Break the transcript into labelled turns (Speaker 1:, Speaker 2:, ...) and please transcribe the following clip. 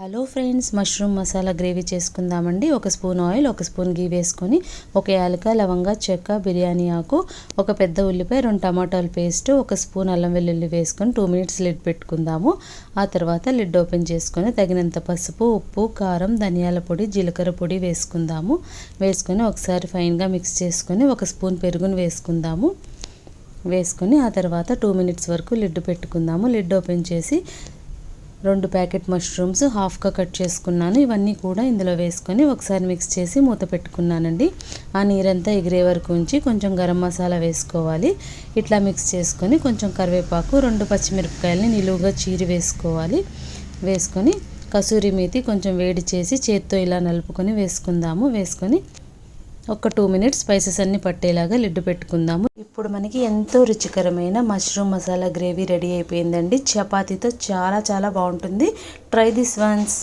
Speaker 1: Hello friends, mushroom masala gravy చేసుకుందామండి. ఒక spoon oil, ఒక స్పూన్ గీ వేసుకొని, ఒక యాలక, లవంగ, చెక్క, బిర్యానీ ఆకు, ఒక పెద్ద ఉల్లిపాయ, 2 టమాటాల పేస్ట్, ఒక స్పూన్ అల్లం వెల్లుల్లి వేసుకొని 2 మినిట్స్ లిడ్ పెట్టుకుందాము. ఆ తర్వాత లిడ్ ఓపెన్ చేసుకొని తగినంత పసుపు, ఉప్పు, కారం, ధనియాల పొడి, జీలకర్ర పొడి వేసుకొని ఒకసారి ఫైన్గా మిక్స్ చేసుకొని ఒక స్పూన్ పెరుగును వేసుకొని ఆ తర్వాత 2 మినిట్స్ వరకు లిడ్ పెట్టుకుందాము. లిడ్ ఓపెన్ చేసి 2 ప్యాకెట్ మష్రూమ్స్ హాఫ్గా కట్ చేసుకున్నాను. ఇవన్నీ కూడా ఇందులో వేసుకొని ఒకసారి మిక్స్ చేసి మూత పెట్టుకున్నానండి. ఆ నీరంతా ఎగిరే వరకు ఉంచి కొంచెం గరం మసాలా వేసుకోవాలి. ఇట్లా మిక్స్ చేసుకొని కొంచెం కరివేపాకు, 2 పచ్చిమిరపకాయలని నిలువుగా చీరి వేసుకొని కసూరి మేతి కొంచెం వేడి చేసి చేత్తో ఇలా నలుపుకొని వేసుకొని ఒక 2 మినిట్స్ స్పైసెస్ అన్ని పట్టేలాగా లిడ్ పెట్టుకుందాము. ఇప్పుడు మనకి ఎంతో రుచికరమైన మష్రూమ్ మసాలా గ్రేవీ రెడీ అయిపోయిందండి. చపాతీతో చాలా బాగుంటుంది. Try this once.